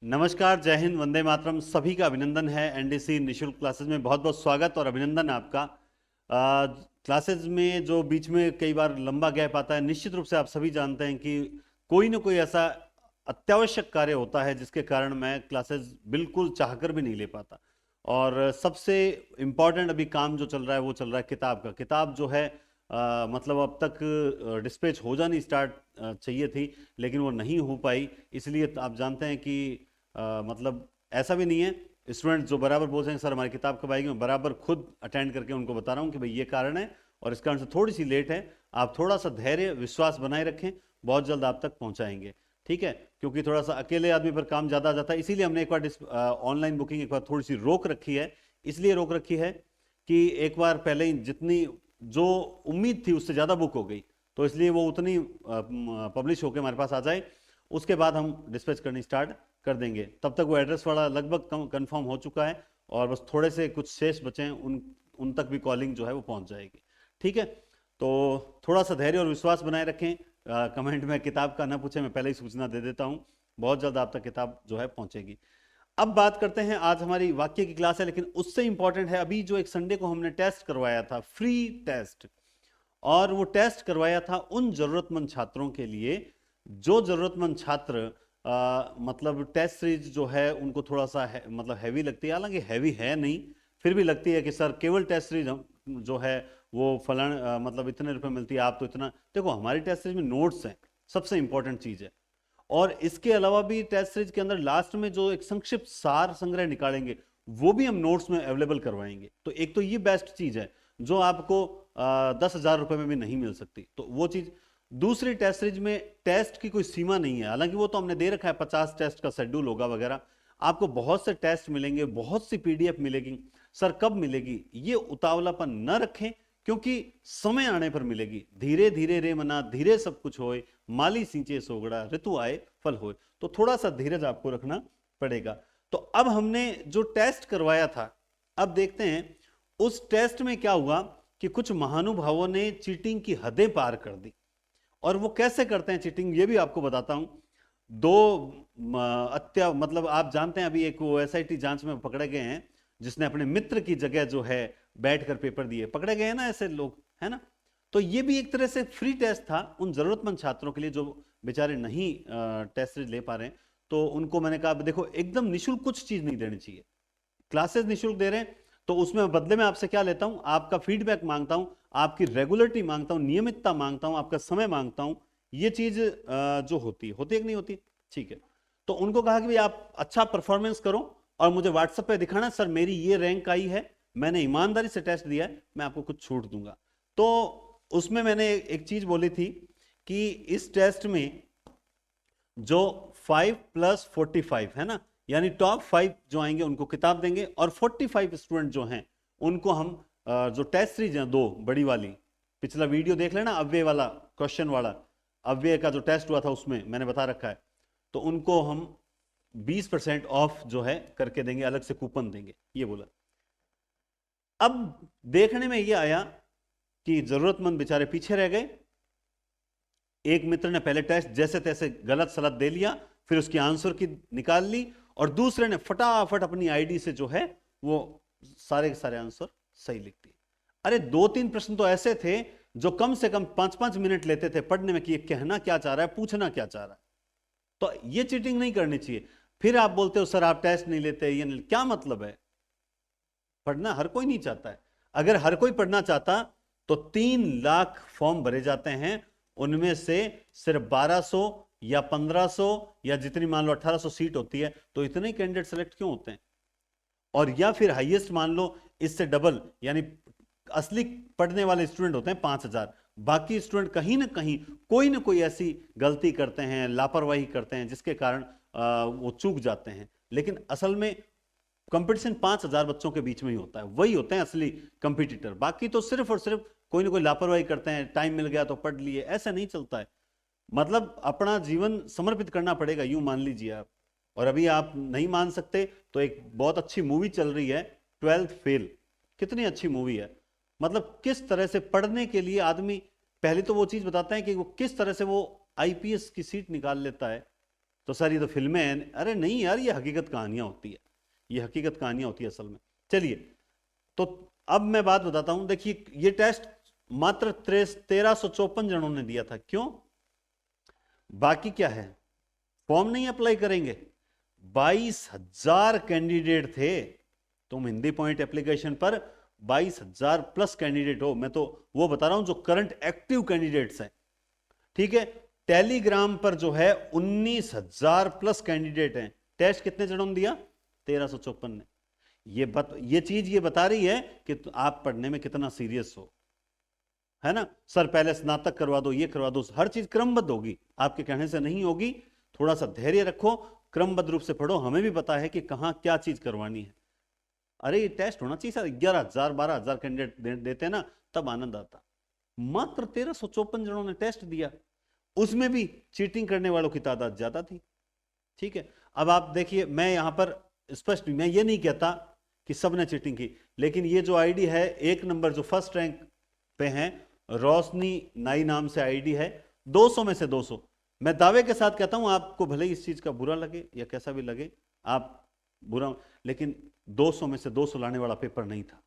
नमस्कार, जय हिंद, वंदे मातरम। सभी का अभिनंदन है। एनडीसी निशुल्क क्लासेस में बहुत बहुत स्वागत और अभिनंदन है आपका। क्लासेस में जो बीच में कई बार लंबा गैप आता है, निश्चित रूप से आप सभी जानते हैं कि कोई ना कोई ऐसा अत्यावश्यक कार्य होता है जिसके कारण मैं क्लासेस बिल्कुल चाहकर भी नहीं ले पाता। और सबसे इम्पॉर्टेंट अभी काम जो चल रहा है वो चल रहा है किताब का। किताब जो है मतलब अब तक डिस्पैच हो जानी स्टार्ट चाहिए थी, लेकिन वो नहीं हो पाई। इसलिए आप जानते हैं कि मतलब ऐसा भी नहीं है। स्टूडेंट जो बराबर बोल रहे हैं सर हमारी किताब कब आएगी, मैं बराबर खुद अटेंड करके उनको बता रहा हूँ कि भाई ये कारण है और इस कारण से थोड़ी सी लेट है। आप थोड़ा सा धैर्य विश्वास बनाए रखें, बहुत जल्द आप तक पहुंचाएंगे। ठीक है, क्योंकि थोड़ा सा अकेले आदमी पर काम ज़्यादा आ जाता है, इसीलिए हमने एक बार ऑनलाइन बुकिंग एक बार थोड़ी सी रोक रखी है। इसलिए रोक रखी है कि एक बार पहले ही जितनी जो उम्मीद थी उससे ज़्यादा बुक हो गई, तो इसलिए वो उतनी पब्लिश होकर हमारे पास आ जाए, उसके बाद हम डिस्पैच करनी स्टार्ट कर देंगे। तब तक वो एड्रेस वाला लगभग कंफर्म हो चुका है और बस थोड़े से कुछ शेष बचे हैं, उन उन तक भी कॉलिंग जो है वो पहुंच जाएगी। ठीक है, तो थोड़ा सा धैर्य और विश्वास बनाए रखें। कमेंट में किताब का ना पूछे, मैं पहले ही सूचना दे देता हूं, बहुत जल्द आप तक किताब जो है पहुंचेगी। अब बात करते हैं, आज हमारी वाक्य की क्लास है, लेकिन उससे इंपॉर्टेंट है अभी जो एक संडे को हमने टेस्ट करवाया था, फ्री टेस्ट। और वो टेस्ट करवाया था उन जरूरतमंद छात्रों के लिए जो जरूरतमंद छात्र मतलब टेस्ट सीरीज जो है उनको थोड़ा सा मतलब हैवी लगती है। हालांकि हैवी है नहीं, फिर भी लगती है कि सर केवल टेस्ट सीरीज जो है वो फलान मतलब इतने रुपए मिलती है, आप तो इतना। देखो, हमारी टेस्ट सीरीज में नोट्स हैं, सबसे इंपॉर्टेंट चीज है। और इसके अलावा भी टेस्ट सीरीज के अंदर लास्ट में जो एक संक्षिप्त सार संग्रह निकालेंगे वो भी हम नोट्स में अवेलेबल करवाएंगे। तो एक तो ये बेस्ट चीज है जो आपको 10,000 रुपए में भी नहीं मिल सकती, तो वो चीज। दूसरी, टेस्ट सीरीज में टेस्ट की कोई सीमा नहीं है, हालांकि वो तो हमने दे रखा है 50 टेस्ट का शेड्यूल होगा वगैरह। आपको बहुत से टेस्ट मिलेंगे, बहुत सी पीडीएफ मिलेगी। सर कब मिलेगी, ये उतावलापन न रखें, क्योंकि समय आने पर मिलेगी। धीरे धीरे रे मना धीरे सब कुछ होए, माली सींचे सोगड़ा ऋतु आए फल होए। तो थोड़ा सा धीरज आपको रखना पड़ेगा। तो अब हमने जो टेस्ट करवाया था, अब देखते हैं उस टेस्ट में क्या हुआ कि कुछ महानुभावों ने चीटिंग की हदें पार कर दी। और वो कैसे करते हैं चीटिंग, ये भी आपको बताता हूं। दो मतलब आप जानते हैं अभी एक वो एसआईटी जांच में पकड़े गए हैं जिसने अपने मित्र की जगह जो है बैठकर पेपर दिए, पकड़े गए हैं ना ऐसे लोग, है ना। तो ये भी एक तरह से फ्री टेस्ट था उन जरूरतमंद छात्रों के लिए जो बेचारे नहीं टेस्ट ले पा रहे हैं। तो उनको मैंने कहा देखो, एकदम निःशुल्क कुछ चीज नहीं देनी चाहिए। क्लासेस निःशुल्क दे रहे हैं, तो उसमें बदले में आपसे क्या लेता हूं, आपका फीडबैक मांगता हूं, आपकी रेगुलरिटी मांगता हूं, नियमितता मांगता हूं, आपका समय मांगता हूं। ये चीज जो होती है कि नहीं होती। ठीक है, तो उनको कहा कि भाई आप अच्छा परफॉर्मेंस करो और मुझे व्हाट्सएप पे दिखाना, सर मेरी ये रैंक आई है, मैंने ईमानदारी से टेस्ट दिया है, मैं आपको कुछ छूट दूंगा। तो उसमें मैंने एक चीज बोली थी कि इस टेस्ट में जो 5+45 है ना, यानी टॉप 5 जो आएंगे उनको किताब देंगे, और 45 स्टूडेंट जो हैं उनको हम जो टेस्ट सीरीज है दो बड़ी वाली, पिछला वीडियो देख लेना, अव्यय वाला क्वेश्चन वाला, अव्यय का जो टेस्ट हुआ था उसमें मैंने बता रखा है, तो उनको हम 20% ऑफ जो है करके देंगे, अलग से कूपन देंगे, ये बोला। अब देखने में ये आया कि जरूरतमंद बेचारे पीछे रह गए। एक मित्र ने पहले टेस्ट जैसे तैसे गलत सलत दे लिया, फिर उसकी आंसर की निकाल ली, और दूसरे ने फटाफट अपनी आईडी से जो है वो सारे के सारे आंसर सही लिख दिए। अरे 2-3 प्रश्न तो ऐसे थे जो कम से कम 5-5 मिनट लेते थे पढ़ने में कि ये कहना क्या चाह रहा है, पूछना क्या चाह रहा है। तो ये चीटिंग नहीं करनी चाहिए। फिर आप बोलते हो सर आप टेस्ट नहीं लेते, ये नहीं, क्या मतलब है। पढ़ना हर कोई नहीं चाहता है। अगर हर कोई पढ़ना चाहता तो 3 लाख फॉर्म भरे जाते हैं, उनमें से सिर्फ 1200 या 1500 या जितनी मान लो 1800 सीट होती है, तो इतने कैंडिडेट सेलेक्ट क्यों होते हैं। और या फिर हाईएस्ट मान लो इससे डबल, यानी असली पढ़ने वाले स्टूडेंट होते हैं 5000, बाकी स्टूडेंट कहीं ना कहीं कोई ना कोई ऐसी गलती करते हैं, लापरवाही करते हैं, जिसके कारण वो चूक जाते हैं। लेकिन असल में कंपटीशन 5000 बच्चों के बीच में ही होता है, वही होते हैं असली कंपटीटर। बाकी तो सिर्फ और सिर्फ कोई ना कोई लापरवाही करते हैं, टाइम मिल गया तो पढ़ लिए, ऐसा नहीं चलता है। मतलब अपना जीवन समर्पित करना पड़ेगा, यूं मान लीजिए आप। और अभी आप नहीं मान सकते तो एक बहुत अच्छी मूवी चल रही है 12th फेल, कितनी अच्छी मूवी है। मतलब किस तरह से पढ़ने के लिए आदमी पहले तो वो चीज बताते हैं कि वो किस तरह से वो आईपीएस की सीट निकाल लेता है। तो सर ये तो फिल्में हैं। अरे नहीं यार, ये हकीकत कहानियां होती है, ये हकीकत कहानियां होती है असल में। चलिए, तो अब मैं बात बताता हूं। देखिए, ये टेस्ट मात्र 1354 जनों ने दिया था। क्यों? बाकी क्या है, फॉर्म नहीं अप्लाई करेंगे। 22,000 कैंडिडेट थे। तुम हिंदी पॉइंट एप्लीकेशन पर 22,000 प्लस कैंडिडेट हो। मैं तो वो बता रहा हूं जो करंट एक्टिव कैंडिडेट्स हैं, ठीक है। टेलीग्राम पर जो है 19,000 प्लस कैंडिडेट हैं। टेस्ट कितने जनों ने दिया? 1354 ने। ये चीज ये बता रही है कि आप पढ़ने में कितना सीरियस हो, है ना। सर पहले स्नातक करवा दो, ये करवा दो, हर चीज क्रमबद्ध होगी, आपके कहने से नहीं होगी। थोड़ा सा धैर्य रखो, क्रमबद्ध रूप से पढ़ो। हमें भी पता है कि कहां क्या चीज करवानी है। अरे ये टेस्ट होना चाहिए सर, 11,000 12,000 कैंडिडेट देते हैं ना, तब आनंद आता। मात्र 1354 जनों ने टेस्ट दिया, उसमें भी चीटिंग करने वालों की तादाद ज्यादा थी, ठीक है। अब आप देखिए, मैं यहां पर स्पष्ट, मैं ये नहीं कहता कि सबने चीटिंग की, लेकिन ये जो आईडी है 1 नंबर जो फर्स्ट रैंक पे है, रोशनी नाई नाम से आईडी है, 200 में से 200। मैं दावे के साथ कहता हूं, आपको भले इस चीज का बुरा लगे या कैसा भी लगे, आप बुरा, लेकिन 200 में से 200 लाने वाला पेपर नहीं था।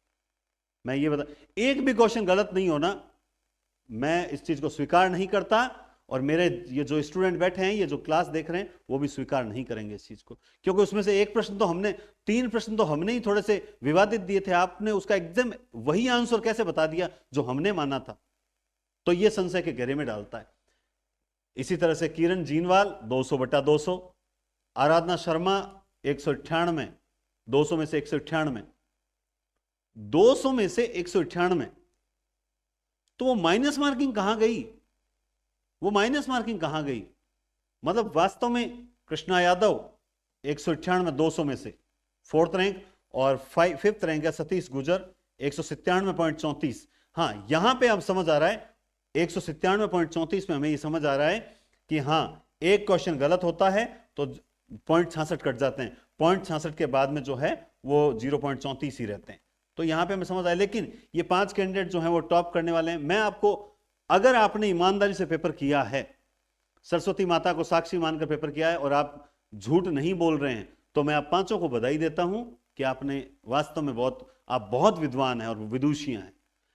मैं ये बता, एक भी क्वेश्चन गलत नहीं होना, मैं इस चीज को स्वीकार नहीं करता। और मेरे ये जो स्टूडेंट बैठे हैं, ये जो क्लास देख रहे हैं, वो भी स्वीकार नहीं करेंगे इस चीज को, क्योंकि उसमें से एक प्रश्न तो हमने, 3 प्रश्न तो हमने ही थोड़े से विवादित दिए थे, आपने उसका एकदम वही आंसर कैसे बता दिया जो हमने माना था। तो ये संशय के घेरे में डालता है। इसी तरह से किरण जीनवाल 200/200, आराधना शर्मा 198, 200 में से 198, 200 में से 198। तो वो माइनस मार्किंग कहां गई? वो माइनस मार्किंग कहां गई? मतलब वास्तव में कृष्णा यादव 198 200 में से 4th रैंक, और 5th रैंक है सतीश गुजर 197.34। हां, यहां पे अब समझ आ रहा है, 197.34 में हमें ये समझ आ रहा है कि हां, एक क्वेश्चन गलत होता है तो 0.66 कट जाते हैं, 0.66 के बाद में जो है वो 0.34 ही रहते हैं। तो यहां पे हमें समझ आया। लेकिन ये 5 कैंडिडेट जो हैं वो टॉप करने वाले हैं। मैं आपको, अगर आपने ईमानदारी से पेपर किया है, सरस्वती माता को साक्षी मानकर पेपर किया है और आप झूठ नहीं बोल रहे हैं, तो मैं आप पांचों को बधाई देता हूं कि आपने वास्तव में आप बहुत विद्वान हैं और विदुषियां हैं।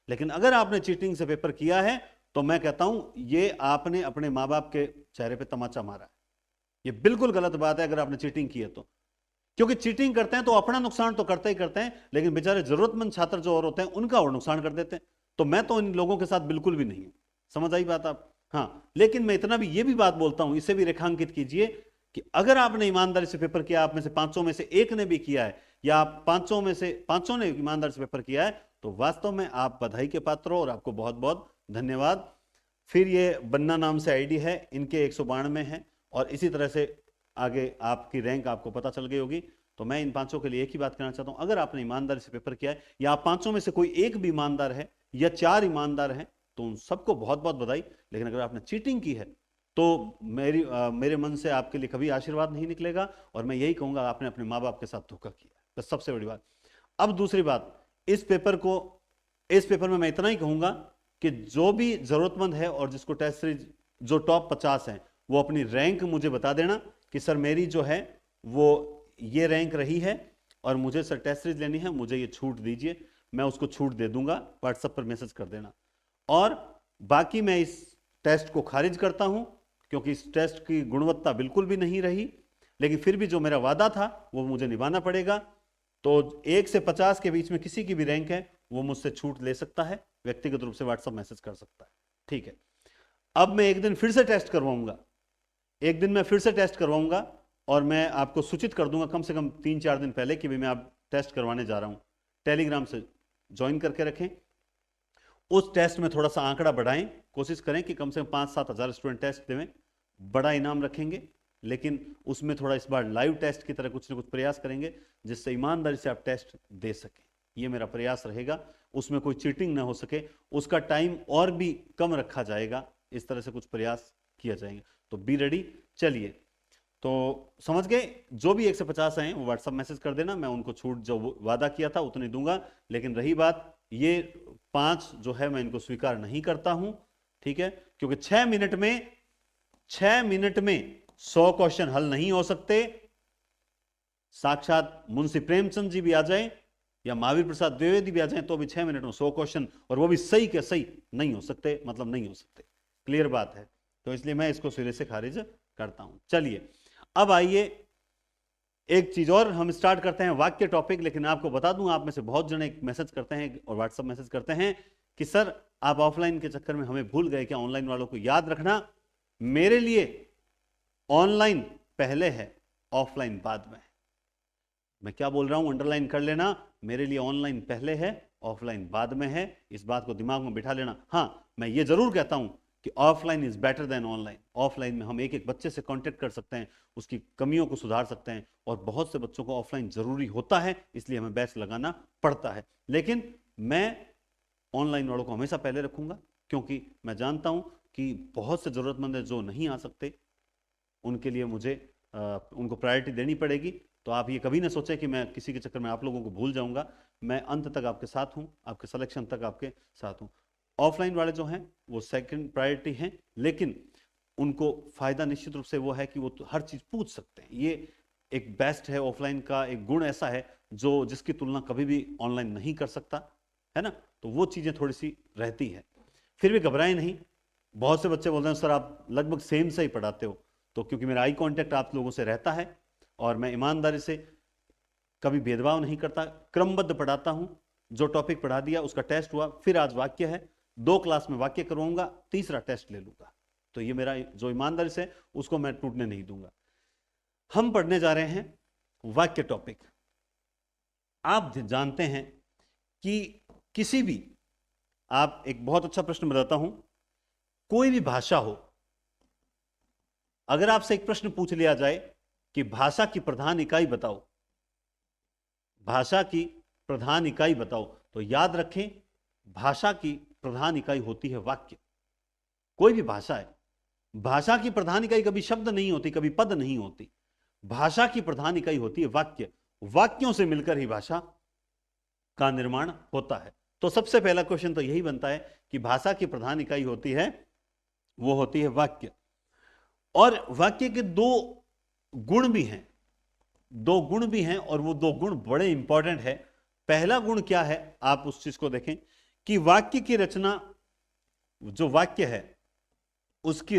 लेकिन अगर आपने चीटिंग से पेपर किया है, तो मैं कहता हूं ये आपने अपने मां बाप के चेहरे पे तमाचा मारा है। ये बिल्कुल गलत बात है अगर आपने चीटिंग की है तो, क्योंकि चीटिंग करते हैं तो अपना नुकसान तो करते ही करते हैं, लेकिन बेचारे जरूरतमंद छात्र जो और होते हैं उनका और नुकसान कर देते हैं। तो मैं तो इन लोगों के साथ बिल्कुल भी नहीं हूं। समझ आई बात आप? हाँ, लेकिन मैं इतना भी, ये भी बात बोलता हूं, इसे भी रेखांकित कीजिए कि अगर आपने ईमानदारी से पेपर किया, आप में से 500 में से एक ने भी किया है, या आप 500 में से 500 ने ईमानदारी से पेपर किया है, तो वास्तव में आप बधाई के पात्र हो और आपको बहुत बहुत धन्यवाद। फिर ये बन्ना नाम से आईडी है, इनके 192 है, और इसी तरह से आगे आपकी रैंक आपको पता चल गई होगी। तो मैं इन 500 के लिए एक ही बात कहना चाहता हूं, अगर आपने ईमानदारी से पेपर किया है, या आप 500 में से कोई एक भी ईमानदार है या 4 ईमानदार हैं, तो उन सबको बहुत बहुत बधाई। लेकिन अगर आपने चीटिंग की है तो मेरे मन से आपके लिए कभी आशीर्वाद नहीं निकलेगा, और मैं यही कहूंगा आपने अपने माँ बाप के साथ धोखा किया, बस सबसे बड़ी बात। अब दूसरी बात, इस पेपर में मैं इतना ही कहूंगा कि जो भी जरूरतमंद है और जिसको टेस्ट सीरीज जो टॉप 50 है, वो अपनी रैंक मुझे बता देना कि सर मेरी जो है वो ये रैंक रही है और मुझे सर टेस्ट सीरीज लेनी है, मुझे ये छूट दीजिए। मैं उसको छूट दे दूंगा, व्हाट्सएप पर मैसेज कर देना। और बाकी मैं इस टेस्ट को खारिज करता हूं, क्योंकि इस टेस्ट की गुणवत्ता बिल्कुल भी नहीं रही। लेकिन फिर भी जो मेरा वादा था वो मुझे निभाना पड़ेगा। तो 1 से 50 के बीच में किसी की भी रैंक है, वो मुझसे छूट ले सकता है, व्यक्तिगत रूप से व्हाट्सएप मैसेज कर सकता है, ठीक है। अब मैं एक दिन फिर से टेस्ट करवाऊंगा, एक दिन मैं फिर से टेस्ट करवाऊंगा, और मैं आपको सूचित कर दूंगा कम से कम 3-4 दिन पहले कि भाई मैं आप टेस्ट करवाने जा रहा हूं। टेलीग्राम से ज्वाइन करके रखें। उस टेस्ट में थोड़ा सा आंकड़ा बढ़ाएं, कोशिश करें कि कम से कम 5-7 हज़ार स्टूडेंट टेस्ट देवें, बड़ा इनाम रखेंगे। लेकिन उसमें थोड़ा इस बार लाइव टेस्ट की तरह कुछ ना कुछ प्रयास करेंगे, जिससे ईमानदारी से आप टेस्ट दे सकें। ये मेरा प्रयास रहेगा, उसमें कोई चीटिंग ना हो सके, उसका टाइम और भी कम रखा जाएगा, इस तरह से कुछ प्रयास किया जाएगा। तो बी रेडी। चलिए, तो समझ गए, जो भी 1 से 50 हैं वो व्हाट्सएप मैसेज कर देना, मैं उनको छूट जो वादा किया था उतनी दूंगा। लेकिन रही बात, ये 5 जो है मैं इनको स्वीकार नहीं करता हूं, ठीक है, क्योंकि 6 मिनट में 100 क्वेश्चन हल नहीं हो सकते, साक्षात मुंशी प्रेमचंद जी भी आ जाए या महावीर प्रसाद द्विवेदी भी आ जाए तो भी 6 मिनट में 100 क्वेश्चन, और वो भी सही के सही नहीं हो सकते, मतलब नहीं हो सकते। क्लियर बात है? तो इसलिए मैं इसको सिरे से खारिज करता हूं। चलिए अब आइए एक चीज और हम स्टार्ट करते हैं, वाक्य टॉपिक। लेकिन आपको बता दूं, आप में से बहुत जने मैसेज करते हैं और व्हाट्सएप मैसेज करते हैं कि सर आप ऑफलाइन के चक्कर में हमें भूल गए क्या? ऑनलाइन वालों को याद रखना, मेरे लिए ऑनलाइन पहले है, ऑफलाइन बाद में है। मैं क्या बोल रहा हूं अंडरलाइन कर लेना, मेरे लिए ऑनलाइन पहले है, ऑफलाइन बाद में है। इस बात को दिमाग में बिठा लेना। हां, मैं ये जरूर कहता हूं कि offline is better than online. Offline में हम एक एक बच्चे से कांटेक्ट कर सकते हैं, उसकी कमियों को सुधार सकते हैं, और बहुत से बच्चों को ऑफलाइन जरूरी होता है, इसलिए हमें बैच लगाना पड़ता है। लेकिन मैं ऑनलाइन वालों को हमेशा पहले रखूंगा, क्योंकि मैं जानता हूं कि बहुत से जरूरतमंद है जो नहीं आ सकते, उनके लिए मुझे उनको प्रायोरिटी देनी पड़ेगी। तो आप ये कभी ना सोचें कि मैं किसी के चक्कर में आप लोगों को भूल जाऊंगा। मैं अंत तक आपके साथ हूं, आपके सिलेक्शन तक आपके साथ हूं। ऑफलाइन वाले जो हैं वो सेकंड प्रायोरिटी हैं, लेकिन उनको फायदा निश्चित रूप से वो है कि वो तो हर चीज पूछ सकते हैं। ये एक बेस्ट है, ऑफलाइन का एक गुण ऐसा है जो जिसकी तुलना कभी भी ऑनलाइन नहीं कर सकता, है ना? तो वो चीजें थोड़ी सी रहती है। फिर भी घबराएं नहीं। बहुत से बच्चे बोलते हैं सर आप लगभग सेम से ही पढ़ाते हो, तो क्योंकि मेरा आई कांटेक्ट आप लोगों से रहता है और मैं ईमानदारी से कभी भेदभाव नहीं करता, क्रमबद्ध पढ़ाता हूं। जो टॉपिक पढ़ा दिया उसका टेस्ट हुआ, फिर आज वाक्य है, 2 क्लास में वाक्य करवाऊंगा, तीसरा टेस्ट ले लूंगा। तो ये मेरा जो ईमानदारी से उसको मैं टूटने नहीं दूंगा। हम पढ़ने जा रहे हैं वाक्य टॉपिक। आप जानते हैं कि किसी भी, आप एक बहुत अच्छा प्रश्न बताता हूं, कोई भी भाषा हो, अगर आपसे एक प्रश्न पूछ लिया जाए कि भाषा की प्रधान इकाई बताओ, भाषा की प्रधान इकाई बताओ, तो याद रखें भाषा की प्रधान इकाई होती है वाक्य। कोई भी भाषा है, भाषा की प्रधान इकाई कभी शब्द नहीं होती, कभी पद नहीं होती। भाषा की प्रधान इकाई होती है वाक्य। वाक्यों से मिलकर ही भाषा का निर्माण होता है। तो सबसे पहला क्वेश्चन तो यही बनता है कि भाषा की प्रधान इकाई होती है, वो होती है वाक्य। और वाक्य के 2 गुण भी हैं, 2 गुण भी हैं, और वो 2 गुण बड़े इंपॉर्टेंट है। पहला गुण क्या है, आप उस चीज को देखें कि वाक्य की रचना, जो वाक्य है उसकी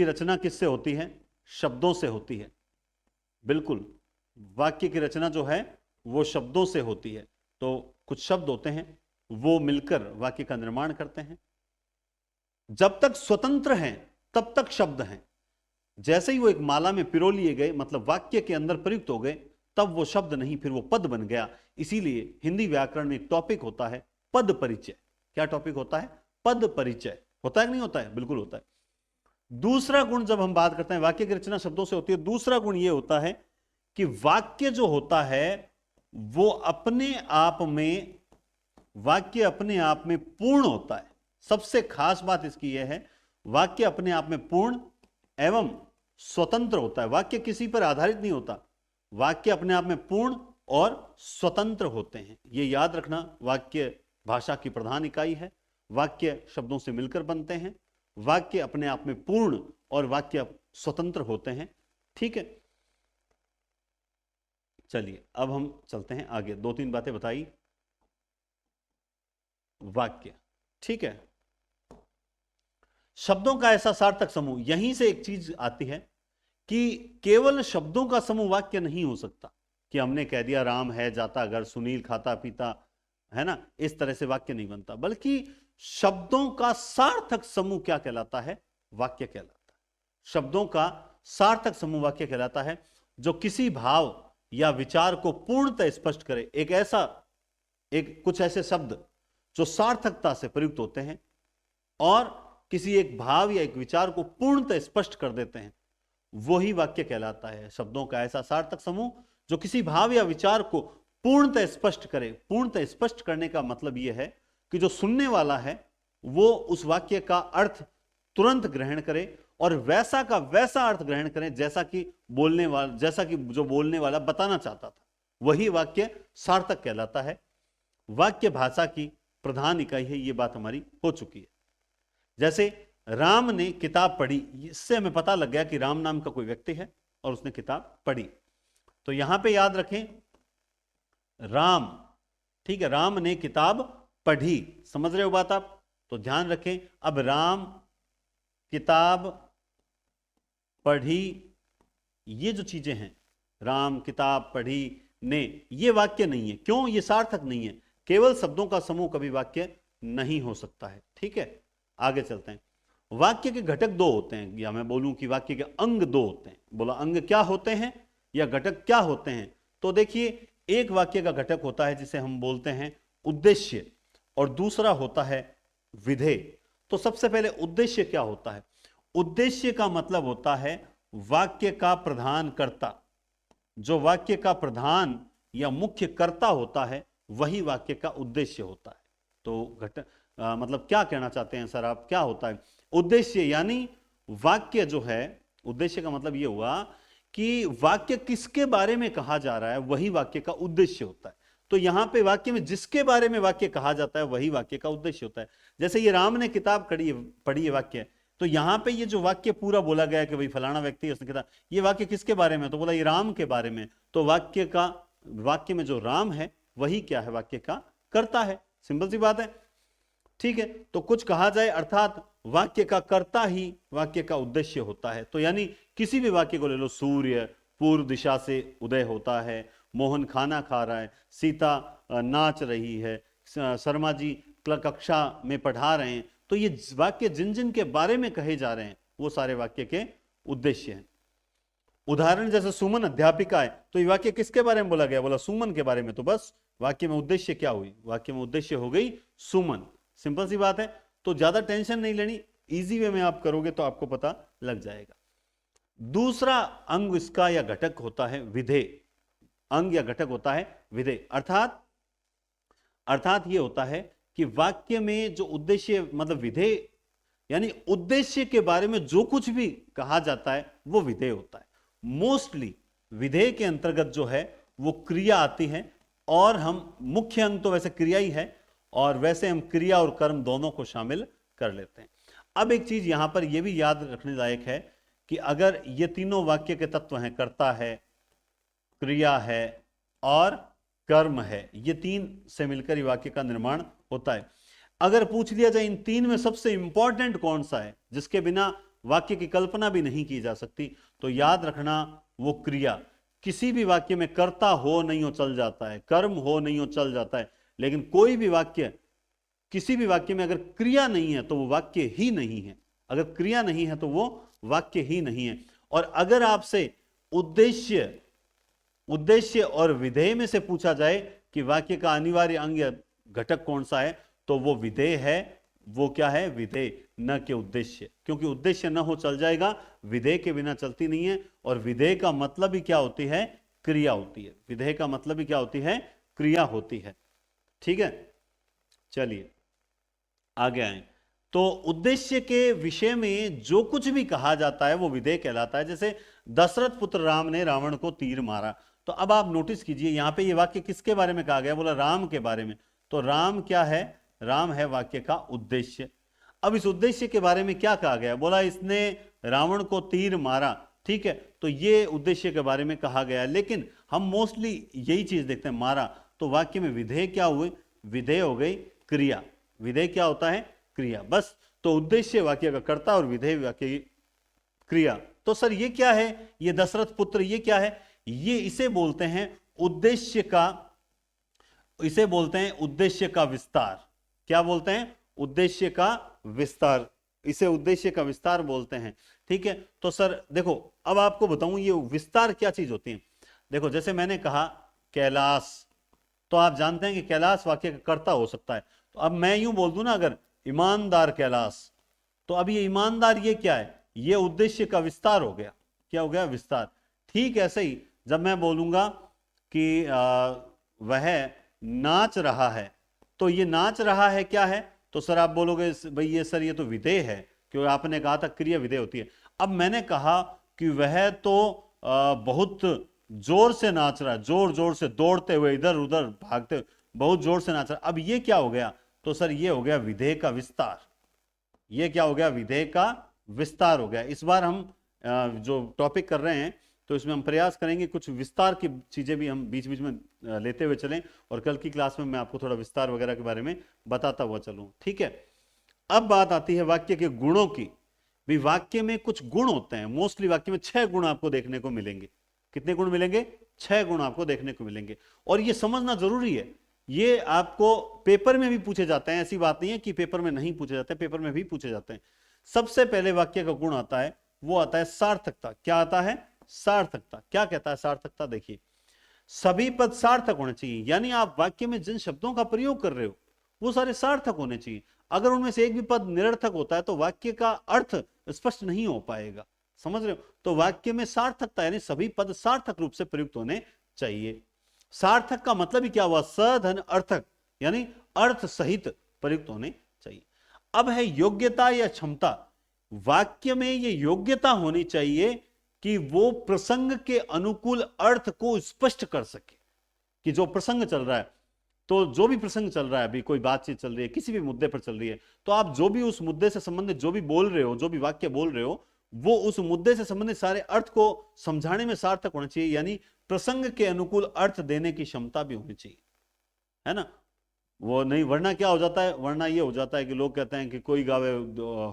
रचना किससे होती है? शब्दों से होती है। बिल्कुल, वाक्य की रचना जो है वो शब्दों से होती है। तो कुछ शब्द होते हैं वो मिलकर वाक्य का निर्माण करते हैं। जब तक स्वतंत्र हैं तब तक शब्द हैं, जैसे ही वो एक माला में पिरो लिए गए, मतलब वाक्य के अंदर प्रयुक्त हो गए, तब वो शब्द नहीं, फिर वो पद बन गया। इसीलिए हिंदी व्याकरण में एक टॉपिक होता है पद परिचय। क्या टॉपिक होता है? पद परिचय। होता है कि नहीं होता है? बिल्कुल होता है। दूसरा गुण जब हम बात करते हैं वाक्य की रचना शब्दों से होती है, दूसरा गुण ये होता है कि वाक्य जो होता है वो अपने आप में, वाक्य अपने आप में पूर्ण होता है। सबसे खास बात इसकी यह है, वाक्य अपने आप में पूर्ण एवं स्वतंत्र होता है। वाक्य किसी पर आधारित नहीं होता, वाक्य अपने आप में पूर्ण और स्वतंत्र होते हैं। ये याद रखना, वाक्य भाषा की प्रधान इकाई है, वाक्य शब्दों से मिलकर बनते हैं, वाक्य अपने आप में पूर्ण और वाक्य स्वतंत्र होते हैं। ठीक है, चलिए अब हम चलते हैं आगे। 2-3 बातें बताई वाक्य। ठीक है, शब्दों का ऐसा सार्थक समूह, यहीं से एक चीज आती है कि केवल शब्दों का समूह वाक्य नहीं हो सकता, कि हमने कह दिया राम है जाता घर, सुनील खाता पीता, है ना, इस तरह से वाक्य नहीं बनता। बल्कि शब्दों का सार्थक समूह क्या कहलाता है? वाक्य कहलाता है। शब्दों का सार्थक समूह वाक्य कहलाता है, जो किसी भाव या विचार को पूर्णतः स्पष्ट करे। कुछ ऐसे शब्द जो सार्थकता से प्रयुक्त होते हैं और किसी एक भाव या एक विचार को पूर्णतः स्पष्ट कर देते हैं, वही वाक्य कहलाता है। शब्दों का ऐसा सार्थक समूह जो किसी भाव या विचार को पूर्णतः स्पष्ट करे। पूर्णतः स्पष्ट करने का मतलब यह है कि जो सुनने वाला है वो उस वाक्य का अर्थ तुरंत ग्रहण करे और वैसा का वैसा अर्थ ग्रहण करें जैसा कि जो बोलने वाला बताना चाहता था। वही वाक्य सार्थक कहलाता है। वाक्य भाषा की प्रधान इकाई है, ये बात हमारी हो चुकी है। जैसे राम ने किताब पढ़ी, इससे हमें पता लग गया कि राम नाम का कोई व्यक्ति है और उसने किताब पढ़ी। तो यहां पे याद रखें राम, ठीक है, राम ने किताब पढ़ी, समझ रहे हो बात आप? तो ध्यान रखें, अब राम किताब पढ़ी, ये जो चीजें हैं, राम किताब पढ़ी ने, ये वाक्य नहीं है। क्यों? ये सार्थक नहीं है। केवल शब्दों का समूह कभी वाक्य नहीं हो सकता है। ठीक है, आगे चलते हैं। वाक्य के घटक दो होते हैं, या मैं बोलूं कि वाक्य के अंग दो होते हैं। बोला अंग क्या होते हैं या घटक क्या होते हैं? तो देखिए, एक वाक्य का घटक होता है जिसे हम बोलते हैं उद्देश्य, और दूसरा होता है विधेय। तो सबसे पहले उद्देश्य क्या होता है? उद्देश्य का मतलब होता है वाक्य का प्रधान कर्ता। जो वाक्य का प्रधान या मुख्य कर्ता होता है वही वाक्य का उद्देश्य होता है। तो मतलब क्या कहना चाहते हैं सर आप, क्या होता है उद्देश्य? यानी वाक्य जो है, उद्देश्य का मतलब यह हुआ कि वाक्य किसके बारे में कहा जा रहा है वही वाक्य का उद्देश्य होता है। तो यहां पे वाक्य में जिसके बारे में वाक्य कहा जाता है वही वाक्य का उद्देश्य होता है। जैसे ये राम ने किताब पढ़ी है वाक्य, तो यहां पे ये जो वाक्य पूरा बोला गया है कि भाई फलाना व्यक्ति उसने किताब, ये वाक्य किसके बारे में? तो बोला ये राम के बारे में। तो वाक्य में जो राम है वही क्या है? वाक्य का कर्ता है। सिंपल सी बात है। ठीक है, तो कुछ कहा जाए अर्थात वाक्य का कर्ता ही वाक्य का उद्देश्य होता है। तो यानी किसी भी वाक्य को ले लो, सूर्य पूर्व दिशा से उदय होता है, मोहन खाना खा रहा है, सीता नाच रही है, शर्मा जी कक्षा में पढ़ा रहे हैं, तो ये वाक्य जिन जिन के बारे में कहे जा रहे हैं वो सारे वाक्य के उद्देश्य हैं। उदाहरण जैसे सुमन अध्यापिका है, तो ये वाक्य किसके बारे में बोला गया? बोला सुमन के बारे में। तो बस वाक्य में उद्देश्य क्या हुई? वाक्य में उद्देश्य हो गई सुमन। सिंपल सी बात है। तो ज्यादा टेंशन नहीं लेनी, इजी वे में आप करोगे तो आपको पता लग जाएगा। दूसरा अंग इसका या घटक होता है विधेय। अंग या घटक होता है विधेय। अर्थात यह होता है कि वाक्य में जो उद्देश्य, मतलब विधेय यानी उद्देश्य के बारे में जो कुछ भी कहा जाता है वो विधेय होता है। मोस्टली विधेय के अंतर्गत जो है वो क्रिया आती है, और हम मुख्य अंग तो वैसे क्रिया ही है, और वैसे हम क्रिया और कर्म दोनों को शामिल कर लेते हैं। अब एक चीज यहां पर यह भी याद रखने लायक है कि अगर ये तीनों वाक्य के तत्व हैं, कर्ता है, क्रिया है और कर्म है, ये तीन से मिलकर वाक्य का निर्माण होता है। अगर पूछ लिया जाए इन तीन में सबसे इंपॉर्टेंट कौन सा है जिसके बिना वाक्य की कल्पना भी नहीं की जा सकती, तो याद रखना वो क्रिया। किसी भी वाक्य में कर्ता हो नहीं हो चल जाता है, कर्म हो नहीं हो चल जाता है, लेकिन कोई भी वाक्य, किसी भी वाक्य में अगर क्रिया नहीं है तो वो वाक्य ही नहीं है। अगर क्रिया नहीं है तो वो वाक्य ही नहीं है। और अगर आपसे उद्देश्य और विधेय में से पूछा जाए कि वाक्य का अनिवार्य अंग या घटक कौन सा है, तो वो विधेय है। वो क्या है? विधेय, न कि उद्देश्य। क्योंकि उद्देश्य न हो चल जाएगा, विधेय के बिना चलती नहीं है। और विधेय का मतलब ही क्या होती है? क्रिया होती है। विधेय का मतलब ही क्या होती है? क्रिया होती है। ठीक है, चलिए आगे आए। तो उद्देश्य के विषय में जो कुछ भी कहा जाता है वो विधेय कहलाता है। जैसे दशरथ पुत्र राम ने रावण को तीर मारा, तो अब आप नोटिस कीजिए यहां पे ये वाक्य किसके बारे में कहा गया? बोला राम के बारे में। तो राम क्या है? राम है वाक्य का उद्देश्य। अब इस उद्देश्य के बारे में क्या कहा गया? बोला इसने रावण को तीर मारा। ठीक है, तो ये उद्देश्य के बारे में कहा गया। लेकिन हम मोस्टली यही चीज देखते हैं, मारा। तो वाक्य में विधेय क्या हुए? विधेय हो गई क्रिया। विधेय क्या होता है? क्रिया। बस, तो उद्देश्य वाक्य का कर्ता और विधेय वाक्य की क्रिया। तो सर ये क्या है? ये दशरथ पुत्र ये क्या है? इसे बोलते हैं उद्देश्य का विस्तार। क्या बोलते हैं? उद्देश्य का विस्तार। इसे उद्देश्य का विस्तार बोलते हैं। ठीक है, तो सर देखो अब आपको बताऊं ये विस्तार क्या चीज होती है। देखो जैसे मैंने कहा कैलाश, तो आप जानते हैं कि कैलाश वाक्य का कर्ता हो सकता है। तो अब मैं यूं बोल दूं ना, अगर ईमानदार कैलाश, तो अब ये ईमानदार ये क्या है? ये उद्देश्य का विस्तार हो गया। क्या हो गया? विस्तार। ठीक ऐसे ही जब मैं बोलूंगा कि वह नाच रहा है, तो ये नाच रहा है क्या है? तो सर आप बोलोगे भाई ये सर ये तो विधेय है, क्योंकि आपने कहा था क्रिया विधेय होती है। अब मैंने कहा कि वह तो बहुत जोर से नाच रहा है, जोर जोर से दौड़ते हुए, इधर उधर भागते हुए बहुत जोर से नाच रहा है। अब ये क्या हो गया? तो सर ये हो गया विधेय का विस्तार। ये क्या हो गया, विधेय का विस्तार हो गया। इस बार हम जो टॉपिक कर रहे हैं तो इसमें हम प्रयास करेंगे कुछ विस्तार की चीजें भी हम बीच बीच में लेते हुए चलें, और कल की क्लास में मैं आपको थोड़ा विस्तार वगैरह के बारे में बताता हुआ चलूं, ठीक है। अब बात आती है वाक्य के गुणों की। भी वाक्य में कुछ गुण होते हैं, मोस्टली वाक्य में 6 गुण आपको देखने को मिलेंगे। कितने गुण मिलेंगे, 6 गुण आपको देखने को मिलेंगे, और ये समझना जरूरी है। ये आपको पेपर में भी पूछे जाते हैं, ऐसी बात नहीं है कि पेपर में नहीं पूछे जाते, पेपर में भी पूछे जाते हैं। सबसे पहले वाक्य का गुण आता है, वो आता है सार्थकता। क्या आता है, सार्थकता। क्या कहता है सार्थकता, देखिए, सभी पद सार्थक होने चाहिए, यानी आप वाक्य में जिन शब्दों का प्रयोग कर रहे हो वो सारे सार्थक होने चाहिए। अगर उनमें से एक भी पद निरर्थक होता है तो वाक्य का अर्थ स्पष्ट नहीं हो पाएगा, समझ रहे हो। तो वाक्य में सार्थकता यानी सभी पद सार्थक रूप से प्रयुक्त होने चाहिए। सार्थक का मतलब ही क्या हुआ, सधन अर्थक, यानी अर्थ सहित प्रयुक्त होने चाहिए। अब है योग्यता या क्षमता। वाक्य में ये योग्यता होनी चाहिए कि वो प्रसंग के अनुकूल अर्थ को स्पष्ट कर सके। कि जो प्रसंग चल रहा है, तो जो भी प्रसंग चल रहा है, अभी कोई बातचीत चल रही है, किसी भी मुद्दे पर चल रही है, तो आप जो भी उस मुद्दे से संबंधित जो भी बोल रहे हो, जो भी वाक्य बोल रहे हो, वो उस मुद्दे से संबंधित सारे अर्थ को समझाने में सार्थक होना चाहिए, यानी प्रसंग के अनुकूल अर्थ देने की क्षमता भी होनी चाहिए, है ना। वो नहीं, वरना क्या हो जाता है, वरना ये हो जाता है कि लोग कहते हैं कि कोई गावे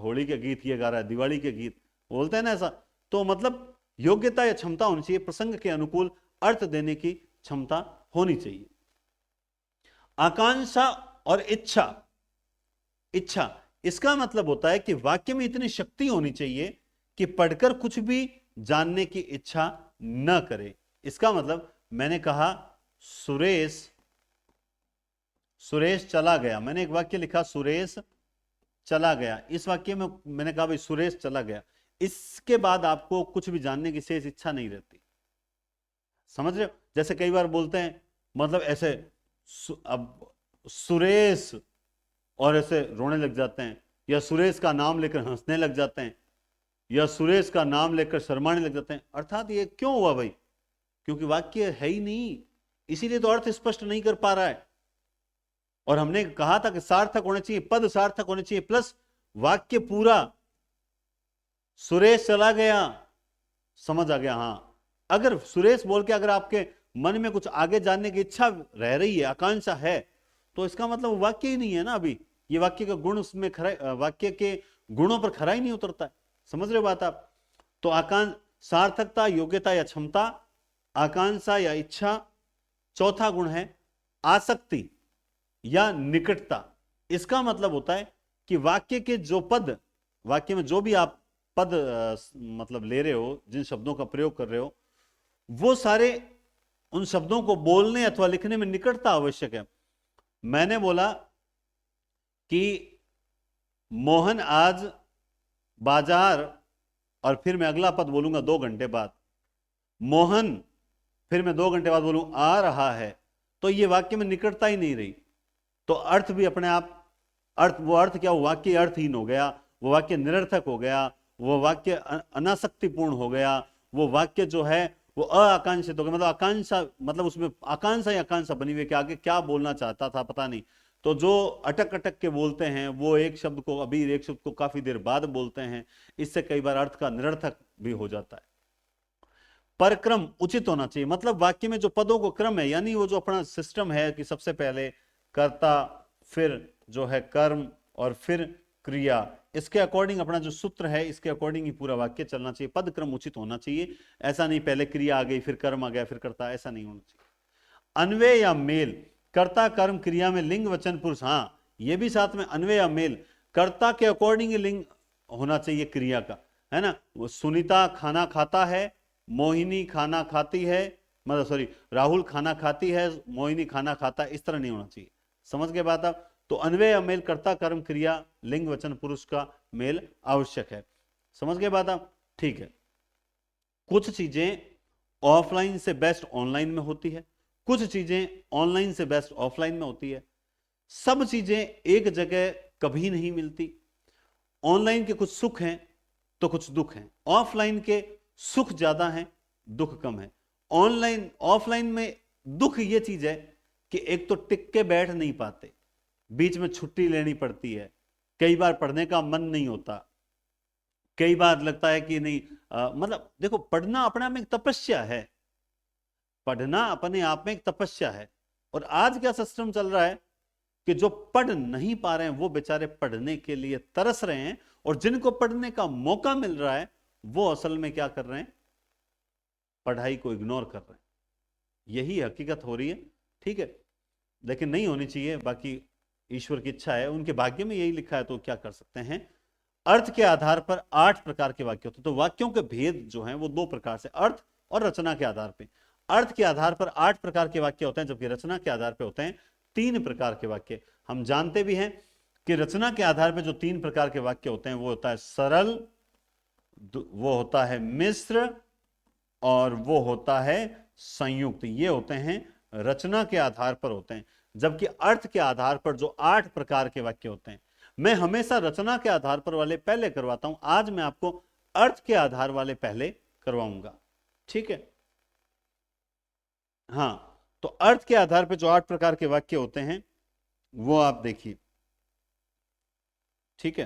होली के गीत, ये गा रहा है दिवाली के गीत, बोलते हैं ना ऐसा। तो मतलब योग्यता या क्षमता होनी चाहिए, प्रसंग के अनुकूल अर्थ देने की क्षमता होनी चाहिए। आकांक्षा और इच्छा। इच्छा, इसका मतलब होता है कि वाक्य में इतनी शक्ति होनी चाहिए कि पढ़कर कुछ भी जानने की इच्छा न करे। इसका मतलब, मैंने कहा सुरेश चला गया, मैंने एक वाक्य लिखा सुरेश चला गया, इस वाक्य में मैंने कहा भाई सुरेश चला गया, इसके बाद आपको कुछ भी जानने की शेष इच्छा नहीं रहती, समझ रहे हो। जैसे कई बार बोलते हैं, मतलब ऐसे अब सुरेश, और ऐसे रोने लग जाते हैं, या सुरेश का नाम लेकर हंसने लग जाते हैं, या सुरेश का नाम लेकर शर्माने लग जाते हैं। अर्थात ये क्यों हुआ भाई, क्योंकि वाक्य है ही नहीं, इसीलिए तो अर्थ स्पष्ट नहीं कर पा रहा है। और हमने कहा था कि सार्थक होने चाहिए, पद सार्थक होने चाहिए, प्लस वाक्य पूरा सुरेश चला गया, समझ आ गया। हां, अगर सुरेश बोल के अगर आपके मन में कुछ आगे जानने की इच्छा रह रही है, आकांक्षा है, तो इसका मतलब वाक्य ही नहीं है ना अभी। ये वाक्य का गुण उसमें खरा, वाक्य के गुणों पर खरा ही नहीं उतरता है, समझ रहे हो बात आप। तो सार्थकता, योग्यता या क्षमता, आकांक्षा या इच्छा। चौथा गुण है आसक्ति या निकटता। इसका मतलब होता है कि वाक्य के जो पद, वाक्य में जो भी आप पद मतलब ले रहे हो, जिन शब्दों का प्रयोग कर रहे हो, वो सारे उन शब्दों को बोलने अथवा लिखने में निकटता आवश्यक है। मैंने बोला कि मोहन आज बाजार, और फिर मैं अगला पद बोलूंगा 2 घंटे बाद, मोहन, फिर मैं 2 घंटे बाद बोलूं आ रहा है, तो ये वाक्य में निकटता ही नहीं रही। तो अर्थ भी अपने आप, वो अर्थ क्या, वो वाक्य अर्थहीन हो गया, वो वाक्य निरर्थक हो गया, वो वाक्य अनासक्तिपूर्ण हो गया, वो वाक्य जो है वो अआकांक्षित हो गया। मतलब आकांक्षा, मतलब उसमें आकांक्षा ही आकांक्षा बनी हुई कि आगे क्या बोलना चाहता था पता नहीं। तो जो अटक अटक के बोलते हैं, वो एक शब्द को अभी एक शब्द को काफी देर बाद बोलते हैं, इससे कई बार अर्थ का निरर्थक भी हो जाता है। परक्रम उचित होना चाहिए, मतलब वाक्य में जो पदों को क्रम है, यानी वो जो अपना सिस्टम है कि सबसे पहले कर्ता, फिर जो है कर्म, और फिर क्रिया, इसके अकॉर्डिंग अपना जो सूत्र है, इसके अकॉर्डिंग ही पूरा वाक्य चलना चाहिए। पद क्रम उचित होना चाहिए, ऐसा नहीं पहले क्रिया आ गई फिर कर्म आ गया फिर कर्ता, ऐसा नहीं होना चाहिए। अन्वय या मेल, कर्ता कर्म क्रिया में लिंग वचन पुरुष, हां ये भी साथ में अन्वय या मेल, कर्ता के अकॉर्डिंग लिंग होना चाहिए क्रिया का, है ना। वो सुनीता खाना खाता है, मोहिनी खाना खाती है, मतलब सॉरी राहुल खाना खाती है, मोहिनी खाना खाता है, इस तरह नहीं होना चाहिए, समझ गए बात आप। तो अन्वय या मेल, कर्ता कर्म क्रिया लिंग वचन पुरुष का मेल आवश्यक है, समझ गए बात आप, ठीक है। कुछ चीजें ऑफलाइन से बेस्ट ऑनलाइन में होती है, कुछ चीजें ऑनलाइन से बेस्ट ऑफलाइन में होती है, सब चीजें एक जगह कभी नहीं मिलती। ऑनलाइन के कुछ सुख हैं तो कुछ दुख हैं, ऑफलाइन के सुख ज्यादा हैं दुख कम है। ऑनलाइन ऑफलाइन में दुख ये चीज है कि एक तो टिक के बैठ नहीं पाते, बीच में छुट्टी लेनी पड़ती है, कई बार पढ़ने का मन नहीं होता, कई बार लगता है कि नहीं, मतलब देखो, पढ़ना अपने आप में एक तपस्या है, पढ़ना अपने आप में एक तपस्या है। और आज क्या सिस्टम चल रहा है कि जो पढ़ नहीं पा रहे हैं वो बेचारे पढ़ने के लिए तरस रहे हैं, और जिनको पढ़ने का मौका मिल रहा है वो असल में क्या कर रहे हैं, पढ़ाई को इग्नोर कर रहे हैं। यही हकीकत हो रही है, ठीक है, लेकिन नहीं होनी चाहिए। बाकी ईश्वर की इच्छा है, उनके भाग्य में यही लिखा है, तो क्या कर सकते हैं। अर्थ के आधार पर 8 प्रकार के वाक्य होते हैं। तो वाक्यों के भेद जो हैं वो 2 प्रकार से, अर्थ और रचना के आधार पे। अर्थ के आधार पर 8 प्रकार के वाक्य होते हैं, जबकि रचना के आधार पे होते हैं 3 प्रकार के वाक्य। हम जानते भी हैं कि रचना के आधार पर जो 3 प्रकार के वाक्य होते हैं वो होता है सरल, वो होता है मिश्र, और वो होता है संयुक्त। ये होते हैं रचना के आधार पर होते हैं। जबकि अर्थ के आधार पर जो 8 प्रकार के वाक्य होते हैं, मैं हमेशा रचना के आधार पर वाले पहले करवाता हूं, आज मैं आपको अर्थ के आधार वाले पहले करवाऊंगा, ठीक है। हां, तो अर्थ के आधार पर जो 8 प्रकार के वाक्य होते हैं वो आप देखिए, ठीक है।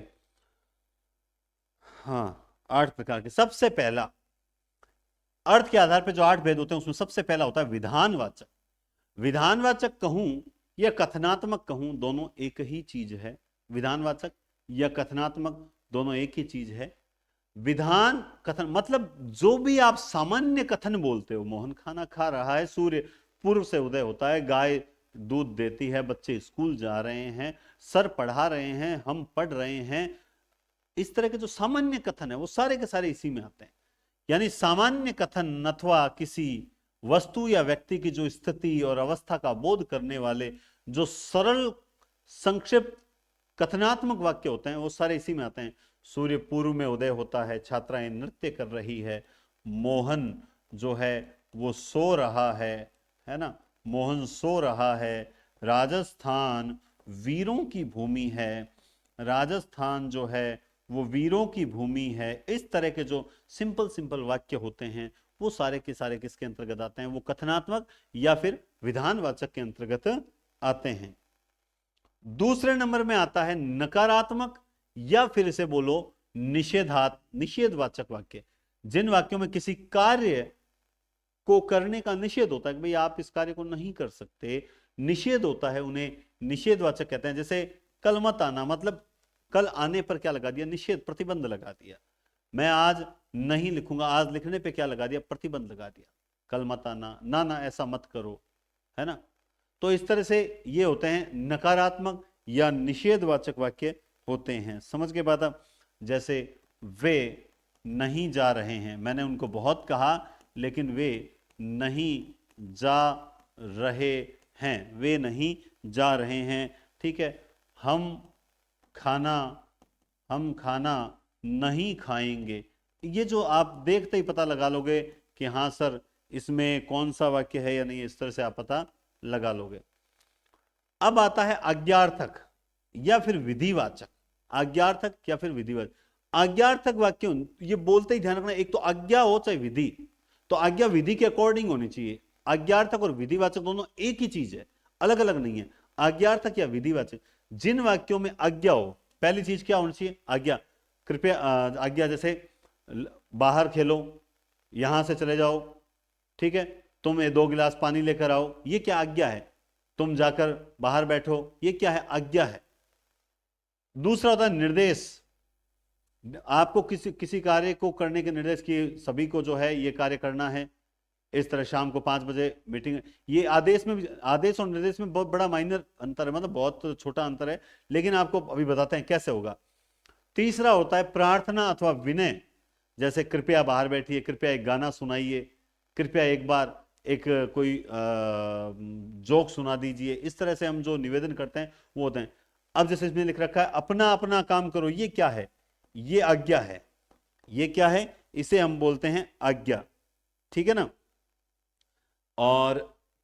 हां, 8 प्रकार के। सबसे पहला, अर्थ के आधार पर जो 8 भेद होते हैं उसमें सबसे पहला होता है विधानवाचक। विधानवाचक कहूं या कथनात्मक कहूं, दोनों एक ही चीज है। विधानवाचक या कथनात्मक दोनों एक ही चीज है। विधान कथन मतलब जो भी आप सामान्य कथन बोलते हो, मोहन खाना खा रहा है, सूर्य पूर्व से उदय होता है, गाय दूध देती है, बच्चे स्कूल जा रहे हैं, सर पढ़ा रहे हैं, हम पढ़ रहे हैं, इस तरह के जो सामान्य कथन है वो सारे के सारे इसी में आते हैं। यानी सामान्य कथन अथवा किसी वस्तु या व्यक्ति की जो स्थिति और अवस्था का बोध करने वाले जो सरल संक्षिप्त कथनात्मक वाक्य होते हैं वो सारे इसी में आते हैं। सूर्य पूर्व में उदय होता है, छात्राएं नृत्य कर रही है, मोहन जो है वो सो रहा है ना, मोहन सो रहा है, राजस्थान वीरों की भूमि है, राजस्थान जो है वो वीरों की भूमि है। इस तरह के जो सिंपल सिंपल वाक्य होते हैं वो सारे के सारे किसके अंतर्गत आते हैं, वो कथनात्मक या फिर विधानवाचक के अंतर्गत आते हैं। दूसरे नंबर में आता है नकारात्मक या फिर इसे बोलो निषेधवाचक वाक्य। जिन वाक्यों में किसी कार्य को करने का निषेध होता है कि भाई आप इस कार्य को नहीं कर सकते, निषेध होता है, उन्हें निषेधवाचक कहते हैं। जैसे कल मत आना, मतलब कल आने पर क्या लगा दिया, निषेध, प्रतिबंध लगा दिया। मैं आज नहीं लिखूंगा, आज लिखने पे क्या लगा दिया, प्रतिबंध लगा दिया। कल मत आना, ना ना ऐसा मत करो, है ना। तो इस तरह से ये होते हैं नकारात्मक या निषेधवाचक वाक्य होते हैं। समझ के बात आप। जैसे वे नहीं जा रहे हैं, मैंने उनको बहुत कहा लेकिन वे नहीं जा रहे हैं, वे नहीं जा रहे हैं, ठीक है। हम खाना नहीं खाएंगे। ये जो आप देखते ही पता लगा लोगे कि हाँ सर इसमें कौन सा वाक्य है या नहीं, इस तरह से आप पता लगा लोगे। अब आता है आज्ञार्थक या फिर विधिवाचक। आज्ञार्थक या फिर विधिवाचक। आज्ञार्थक वाक्य ये बोलते ही ध्यान रखना, एक तो आज्ञा हो चाहे विधि, तो आज्ञा विधि के अकॉर्डिंग होनी चाहिए। आज्ञार्थक और विधिवाचक दोनों एक ही चीज है, अलग अलग नहीं है। आज्ञार्थक या विधिवाचक, जिन वाक्यों में आज्ञा हो, पहली चीज क्या होनी चाहिए, आज्ञा। कृपया आज्ञा, जैसे बाहर खेलो, यहां से चले जाओ, ठीक है, तुम ये 2 गिलास पानी लेकर आओ, ये क्या आज्ञा है। तुम जाकर बाहर बैठो, ये क्या है, आज्ञा है। दूसरा होता है निर्देश। आपको किसी कार्य को करने के निर्देश की, सभी को जो है ये कार्य करना है, इस तरह शाम को 5 बजे मीटिंग। ये आदेश में, आदेश और निर्देश में बहुत बड़ा माइनर अंतर है, मतलब बहुत छोटा अंतर है, लेकिन आपको अभी बताते हैं कैसे होगा। तीसरा होता है प्रार्थना अथवा विनय। जैसे कृपया बाहर बैठिए, कृपया एक गाना सुनाइए, कृपया एक बार एक कोई जोक सुना दीजिए। इस तरह से हम जो निवेदन करते हैं वो होते हैं। अब जैसे इसमें लिख रखा है अपना अपना काम करो, ये क्या है, ये आज्ञा है। ये क्या है, इसे हम बोलते हैं आज्ञा, ठीक है ना। और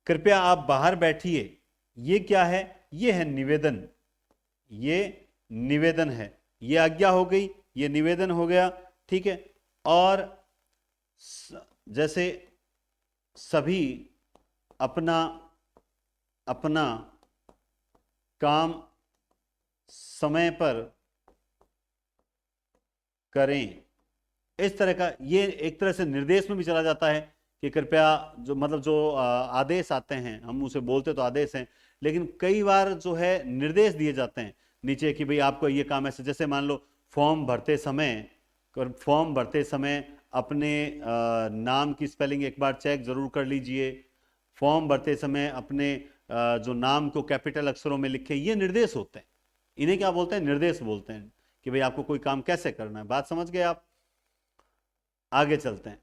कृपया आप बाहर बैठिए, ये क्या है, ये है निवेदन, ये निवेदन है। ये आज्ञा हो गई, ये निवेदन हो गया, ठीक है। और जैसे सभी अपना अपना काम समय पर करें। इस तरह का ये एक तरह से निर्देश में भी चला जाता है कि कृपया, जो मतलब जो आदेश आते हैं, हम उसे बोलते तो आदेश हैं, लेकिन कई बार जो है निर्देश दिए जाते हैं नीचे कि भाई आपको ये काम ऐसे, जैसे मान लो फॉर्म भरते समय अपने नाम की स्पेलिंग एक बार चेक जरूर कर लीजिए। फॉर्म भरते समय अपने जो नाम को कैपिटल अक्षरों में लिखें। ये निर्देश होते हैं, इन्हें क्या बोलते हैं? निर्देश बोलते हैं कि भाई आपको कोई काम कैसे करना है। बात समझ गए आप? आगे चलते हैं।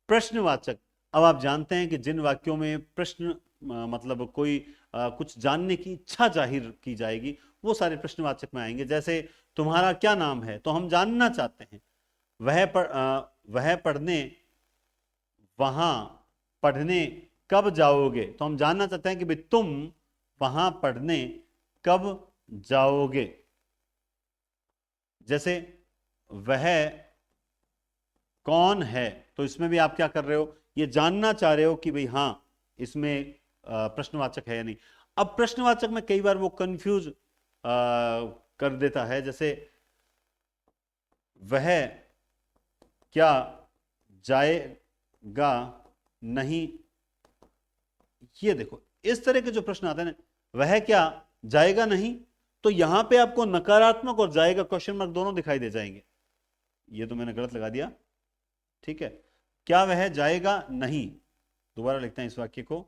प्रश्नवाचक। अब आप जानते हैं कि जिन वाक्यों में प्रश्न मतलब कोई कुछ जानने की इच्छा जाहिर की जाएगी, वो सारे प्रश्नवाचक में आएंगे। जैसे तुम्हारा क्या नाम है, तो हम जानना चाहते हैं। वह पढ़ने, वहां पढ़ने कब जाओगे, तो हम जानना चाहते हैं कि भाई तुम वहां पढ़ने कब जाओगे। जैसे वह कौन है, तो इसमें भी आप क्या कर रहे हो? ये जानना चाह रहे हो कि भाई हां इसमें प्रश्नवाचक है या नहीं। अब प्रश्नवाचक में कई बार वो कंफ्यूज कर देता है। जैसे वह क्या जाएगा नहीं, ये देखो इस तरह के जो प्रश्न आते हैं ना, वह क्या जाएगा नहीं, तो यहां पे आपको नकारात्मक और जाएगा क्वेश्चन मार्क दोनों दिखाई दे जाएंगे। ये तो मैंने गलत लगा दिया, ठीक है। क्या वह जाएगा नहीं, दोबारा लिखते हैं इस वाक्य को।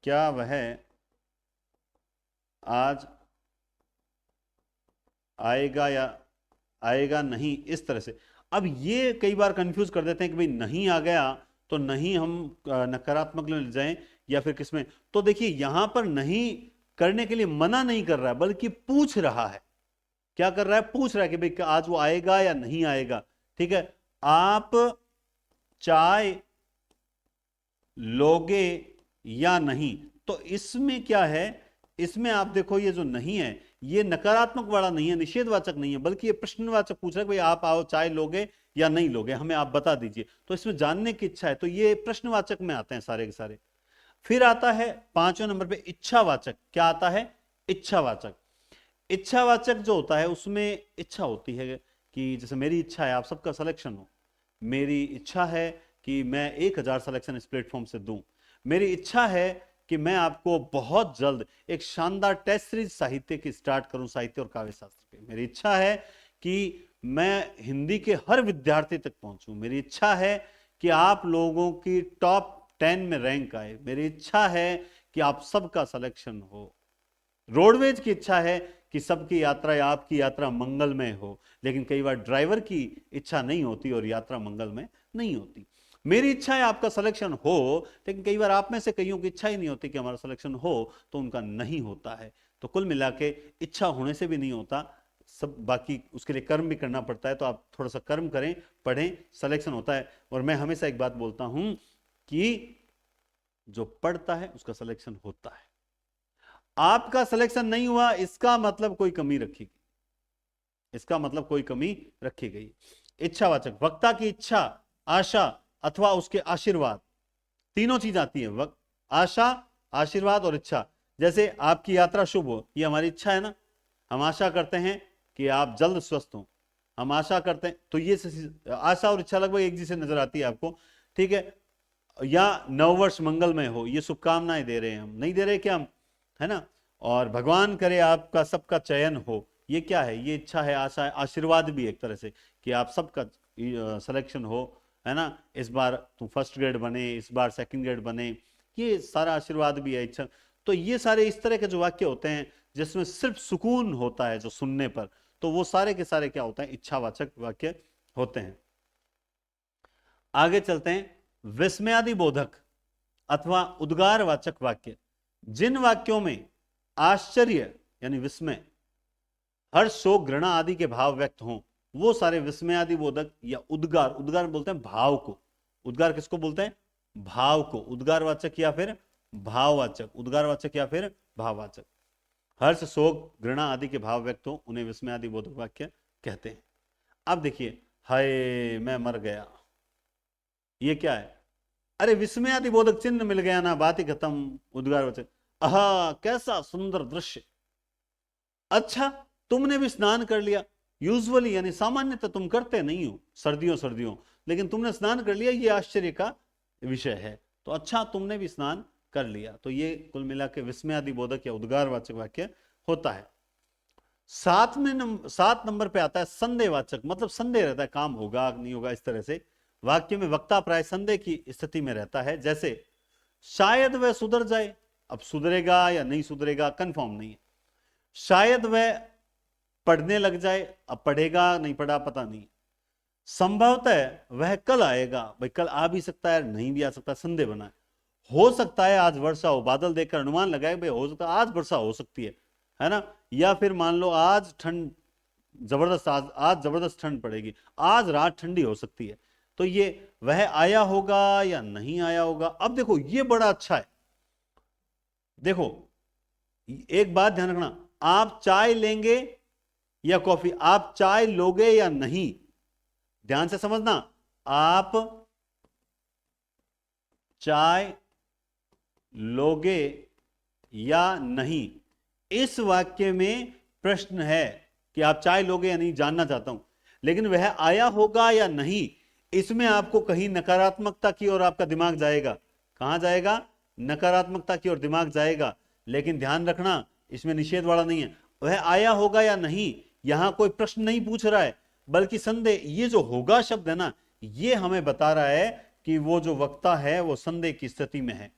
क्या वह आज आएगा या आएगा नहीं, इस तरह से। अब ये कई बार कंफ्यूज कर देते हैं कि भाई नहीं आ गया तो नहीं हम नकारात्मक में ले जाएं या फिर किसमें। तो देखिए यहां पर नहीं करने के लिए मना नहीं कर रहा है, बल्कि पूछ रहा है। क्या कर रहा है? पूछ रहा है कि भाई आज वो आएगा या नहीं आएगा। ठीक है, आप चाय लोगे या नहीं, तो इसमें क्या है? इसमें आप देखो ये जो नहीं है, ये नकारात्मक वाला नहीं है, निषेधवाचक नहीं है, बल्कि ये प्रश्नवाचक पूछ रहा है भाई आप आओ चाय लोगे या नहीं लोगे, हमें आप बता दीजिए। तो इसमें जानने की इच्छा है, तो ये प्रश्नवाचक में आते हैं सारे के सारे। फिर आता है 5वें नंबर पे इच्छावाचक। क्या आता है? इच्छावाचक। इच्छावाचक जो होता है उसमें इच्छा होती है कि जैसे मेरी इच्छा है आप सबका सिलेक्शन हो, मेरी इच्छा है कि मैं 1000 सिलेक्शन इस प्लेटफॉर्म से दूं, मेरी इच्छा है कि मैं आपको बहुत जल्द एक शानदार टेस्ट सीरीज साहित्य की स्टार्ट करूं, साहित्य और काव्य शास्त्र की। मेरी इच्छा है कि मैं हिंदी के हर विद्यार्थी तक पहुंचूं, मेरी इच्छा है कि आप लोगों की टॉप 10 में रैंक आए, मेरी इच्छा है कि आप सबका सिलेक्शन हो। रोडवेज की इच्छा है कि सबकी यात्रा या आपकी यात्रा मंगलमय हो, लेकिन कई बार ड्राइवर की इच्छा नहीं होती और यात्रा मंगलमय नहीं होती। मेरी इच्छा है आपका सिलेक्शन हो, लेकिन कई बार आप में से कईयों की इच्छा ही नहीं होती कि हमारा सिलेक्शन हो, तो उनका नहीं होता है। तो कुल मिला के इच्छा होने से भी नहीं होता, सब बाकी उसके लिए कर्म भी करना पड़ता है। तो आप थोड़ा सा कर्म करें, पढ़ें, सिलेक्शन होता है। और मैं हमेशा एक बात बोलता हूं कि जो पढ़ता है उसका सिलेक्शन होता है। आपका सिलेक्शन नहीं हुआ इसका मतलब कोई कमी रखी गई, इसका मतलब कोई कमी रखी गई। इच्छावाचक, वक्ता की इच्छा, आशा अथवा उसके आशीर्वाद, तीनों चीज आती है। आशा, आशीर्वाद और इच्छा। जैसे आपकी यात्रा शुभ हो, ये हमारी इच्छा है ना, हम आशा करते हैं कि आप जल्द स्वस्थ हो, हम आशा करते हैं। तो ये आशा और इच्छा लगभग एक जैसे नजर आती है आपको, ठीक है। या नववर्ष मंगलमय हो, ये शुभकामनाएं दे रहे हैं हम, नहीं दे रहे क्या हम, है ना। और भगवान करे आपका सबका चयन हो, ये क्या है? ये इच्छा है, आशा है, आशीर्वाद भी एक तरह से कि आप सबका सिलेक्शन हो, है ना। इस बार तुम फर्स्ट ग्रेड बने, इस बार सेकंड ग्रेड बने, ये सारा आशीर्वाद भी है, इच्छा। तो ये सारे इस तरह के जो वाक्य होते हैं जिसमें सिर्फ सुकून होता है जो सुनने पर, तो वो सारे के सारे क्या होते हैं? इच्छावाचक वाक्य होते हैं। आगे चलते हैं। विस्मयादि बोधक अथवा उद्गारवाचक वाक्य। जिन वाक्यों में आश्चर्य यानी विस्मय, हर्ष, शोक, घृणा आदि के भाव व्यक्त हों, वो सारे विस्मयादि बोधक या उद्गार। उद्गार बोलते हैं भाव को। उद्गार किसको बोलते हैं? भाव को। उद्गारवाचक या फिर भाववाचक, उद्गारवाचक या फिर भाववाचक। हर्ष, शोक, घृणा आदि के भाव व्यक्त हो, उन्हें विस्मयादि बोधक वाक्य कहते हैं। अब देखिए, हाय मैं मर गया, ये क्या है? अरे विस्मयादि बोधक चिन्ह मिल गया ना, बात ही खत्म। उद्गारवाचक, आहा कैसा सुंदर दृश्य, अच्छा तुमने भी स्नान कर लिया। यूजुअली यानी सामान्यतः तुम करते नहीं हो सर्दियों, लेकिन तुमने स्नान कर लिया, ये आश्चर्य का विषय है। तो अच्छा, तुमने भी स्नान कर लिया। तो ये कुल मिला के विस्मयादिबोधक या उद्गारवाचक वाक्य होता है। 7 नंबर पे आता है संदेहवाचक, मतलब संदेह रहता है, काम होगा नहीं होगा, इस तरह से वाक्य में वक्ता प्राय संदेह की स्थिति में रहता है। जैसे शायद वह सुधर जाए, अब सुधरेगा या नहीं सुधरेगा कंफर्म नहीं है। शायद वह पढ़ने लग जाए, अब पढ़ेगा नहीं पढ़ा पता नहीं। संभवतः वह कल आएगा, भाई कल आ भी सकता है नहीं भी आ सकता, संदेह बना है। हो सकता है आज वर्षा हो, बादल देखकर अनुमान लगाए भाई हो सकता है आज वर्षा हो सकती है ना। या फिर मान लो आज ठंड जबरदस्त, आज जबरदस्त ठंड पड़ेगी, आज रात ठंडी हो सकती है। तो ये वह आया होगा या नहीं आया होगा। अब देखो ये बड़ा अच्छा है, देखो एक बात ध्यान रखना, आप चाय लेंगे या कॉफी, आप चाय लोगे या नहीं, ध्यान से समझना, आप चाय लोगे या नहीं। इस वाक्य में प्रश्न है कि आप चाय लोगे या नहीं, जानना चाहता हूं। लेकिन वह आया होगा या नहीं, इसमें आपको कहीं नकारात्मकता की ओर आपका दिमाग जाएगा। कहां जाएगा? नकारात्मकता की ओर दिमाग जाएगा। लेकिन ध्यान रखना, इसमें निषेध वाला नहीं है। वह आया होगा या नहीं, यहां कोई प्रश्न नहीं पूछ रहा है, बल्कि संदेह। ये जो होगा शब्द है ना, ये हमें बता रहा है कि वो जो वक्ता है वो संदेह की स्थिति में है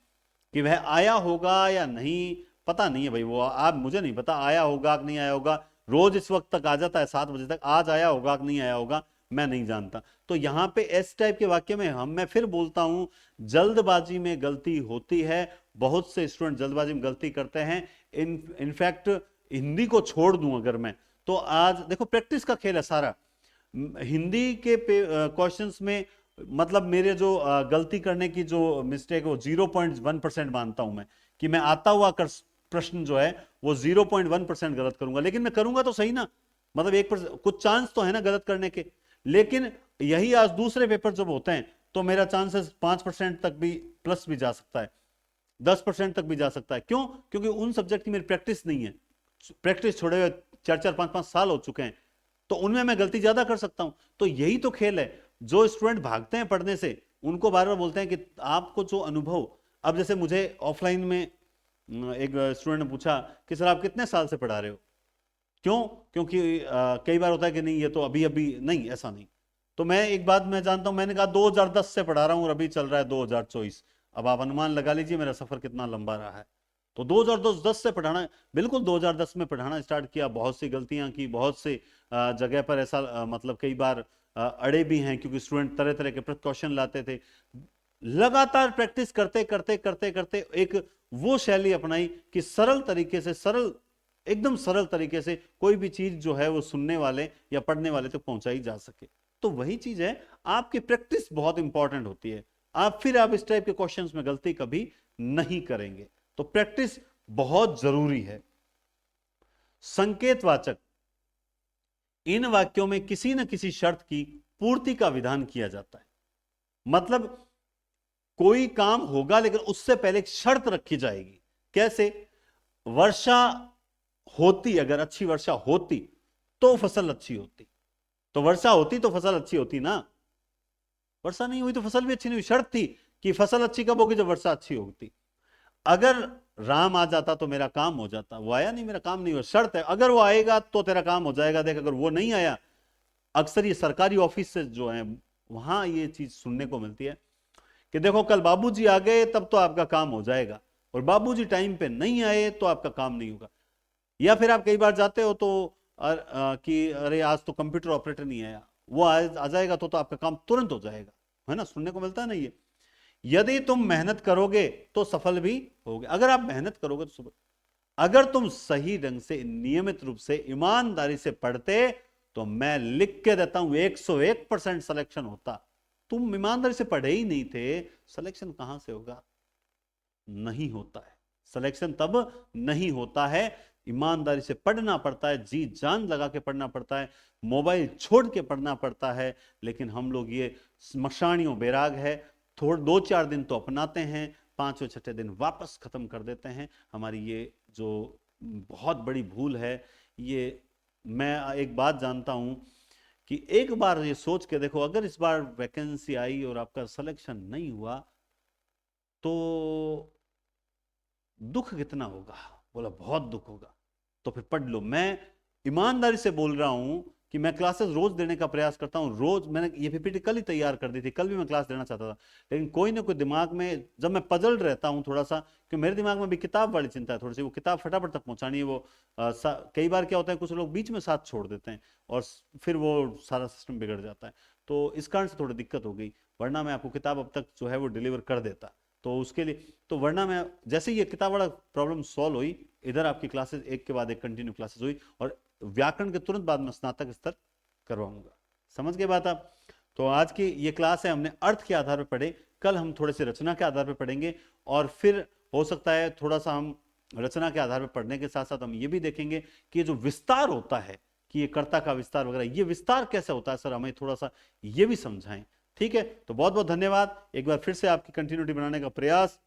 कि वह आया होगा या नहीं, पता नहीं है भाई। वो आप, मुझे नहीं पता आया होगा कि नहीं आया होगा। रोज इस वक्त तक आ जाता है 7 बजे तक, आज आया होगा कि नहीं आया होगा मैं नहीं जानता। तो यहां पे एस टाइप के वाक्य में मैं फिर बोलता हूं, जल्दबाजी में गलती होती है। बहुत से स्टूडेंट जल्दबाजी में गलती करते हैं। इनफैक्ट हिंदी को छोड़ दूं अगर मैं, तो आज देखो प्रैक्टिस का खेल है सारा। हिंदी के क्वेश्चंस में मतलब मेरे जो गलती करने की जो मिस्टेक है वो 0.1% मानता हूं मैं, कि मैं आता हुआ प्रश्न जो है वो 0.1% गलत करूंगा। लेकिन मैं करूंगा तो सही ना, मतलब 1% कुछ चांस तो है ना गलत करने के। लेकिन यही आज दूसरे पेपर जब होते हैं तो मेरा चांसेस 5% तक भी प्लस भी जा सकता है, 10% तक भी जा सकता है। क्यों? क्योंकि उन सब्जेक्ट की मेरी प्रैक्टिस नहीं है। प्रैक्टिस छोड़े हुए 4-4, 5-5 साल हो चुके हैं, तो उनमें मैं गलती ज्यादा कर सकता हूं। तो यही तो खेल है। जो स्टूडेंट भागते हैं पढ़ने से, उनको बार बार बोलते हैं कि आपको जो अनुभव, अब जैसे मुझे ऑफलाइन में एक स्टूडेंट ने पूछा कि सर आप कितने साल से पढ़ा रहे हो? क्यों? क्योंकि कई बार होता है कि नहीं ये तो अभी अभी नहीं, ऐसा नहीं। तो मैं एक बात मैं जानता हूं, मैंने कहा 2010 से पढ़ा रहा हूं और अभी चल रहा है 2024। अब आप अनुमान लगा लीजिए मेरा सफर कितना लंबा रहा है। तो 2010 से पढ़ाना, बिल्कुल 2010 में पढ़ाना स्टार्ट किया, बहुत सी गलतियां की, बहुत से जगह पर ऐसा मतलब कई बार अड़े भी हैं, क्योंकि स्टूडेंट तरह तरह के क्वेश्चन लाते थे। लगातार प्रैक्टिस करते करते करते करते एक वो शैली अपनाई कि सरल तरीके से, एकदम सरल तरीके से कोई भी चीज जो है वो सुनने वाले या पढ़ने वाले तक पहुंचाई जा सके। तो वही चीज है, आपकी प्रैक्टिस बहुत इंपॉर्टेंट होती है। आप इस टाइप के क्वेश्चंस में गलती कभी नहीं करेंगे। तो प्रैक्टिस बहुत जरूरी है। संकेतवाचक, इन वाक्यों में किसी न किसी शर्त की पूर्ति का विधान किया जाता है। मतलब कोई काम होगा लेकिन उससे पहले एक शर्त रखी जाएगी। कैसे? वर्षा होती, अगर अच्छी वर्षा होती तो फसल अच्छी होती, तो वर्षा होती तो फसल अच्छी होती ना। वर्षा नहीं हुई तो फसल भी अच्छी नहीं हुई। शर्त थी कि फसल अच्छी कब होगी? जब वर्षा अच्छी होती। अगर राम आ जाता तो मेरा काम हो जाता, वो आया नहीं, मेरा काम नहीं हुआ। शर्त है, अगर वो आएगा तो तेरा काम हो जाएगा। देख, अगर वो नहीं आया, अक्सर ये सरकारी ऑफिस से जो है वहां ये चीज सुनने को मिलती है कि देखो कल बाबूजी आ गए तब तो आपका काम हो जाएगा, और बाबूजी टाइम पे नहीं आए तो आपका काम नहीं होगा। या फिर आप कई बार जाते हो तो कि अरे आज तो कंप्यूटर ऑपरेटर नहीं आया, वो आ जाएगा तो आपका काम तुरंत हो जाएगा, है ना, सुनने को मिलता है ना ये। यदि तुम मेहनत करोगे तो सफल भी होगे। अगर आप मेहनत करोगे तो सफल, अगर तुम सही ढंग से, नियमित रूप से, ईमानदारी से पढ़ते तो मैं लिख के देता हूं 101% सिलेक्शन होता। तुम ईमानदारी से पढ़े ही नहीं थे, सिलेक्शन कहां से होगा? नहीं होता है सिलेक्शन, तब नहीं होता है। ईमानदारी से पढ़ना पड़ता है, जी जान लगा के पढ़ना पड़ता है, मोबाइल छोड़ के पढ़ना पड़ता है। लेकिन हम लोग ये मशानियों बेराग है, 2-4 दिन तो अपनाते हैं, 5वें 6ठे दिन वापस खत्म कर देते हैं। हमारी ये जो बहुत बड़ी भूल है, ये मैं एक बात जानता हूं कि एक बार ये सोच के देखो, अगर इस बार वैकेंसी आई और आपका सिलेक्शन नहीं हुआ तो दुख कितना होगा। बोला बहुत दुख होगा। तो फिर पढ़ लो। मैं ईमानदारी से बोल रहा हूं कि मैं क्लासेस रोज देने का प्रयास करता हूं। रोज मैंने ये पीपीटी कल ही तैयार कर दी थी, कल भी मैं क्लास देना चाहता था, लेकिन कोई ना कोई दिमाग में जब मैं पजल रहता हूं थोड़ा सा, कि मेरे दिमाग में भी किताब वाली चिंता है थोड़ी सी, वो किताब फटाफट तक पहुंचानी है। वो कई बार क्या होता है, कुछ लोग बीच में साथ छोड़ देते हैं और फिर वो सारा सिस्टम बिगड़ जाता है। तो इस कारण से थोड़ी दिक्कत हो गई, वरना मैं आपको किताब अब तक जो है वो डिलीवर कर देता। तो उसके लिए तो वरना मैं जैसे ही ये किताब वाला प्रॉब्लम सॉल्व हुई, इधर आपकी क्लासेस एक के बाद एक कंटिन्यू क्लासेस हुई, और व्याकरण के तुरंत बाद में स्नातक स्तर करवाऊंगा। समझ गए बात आप। तो आज की ये क्लास है, हमने अर्थ के आधार पर पढ़े, कल हम थोड़े से रचना के आधार पर पढ़ेंगे, और फिर हो सकता है थोड़ा सा हम रचना के आधार पर पढ़ने के साथ साथ हम ये भी देखेंगे कि ये जो विस्तार होता है, कि ये कर्ता का विस्तार वगैरह, ये विस्तार कैसे होता है सर, हमें थोड़ा सा ये भी समझाएं। ठीक है, तो बहुत बहुत धन्यवाद। एक बार फिर से आपकी कंटिन्यूटी बनाने का प्रयास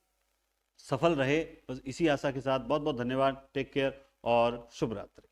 सफल रहे, बस इसी आशा के साथ बहुत बहुत धन्यवाद। टेक केयर और शुभ रात्रि।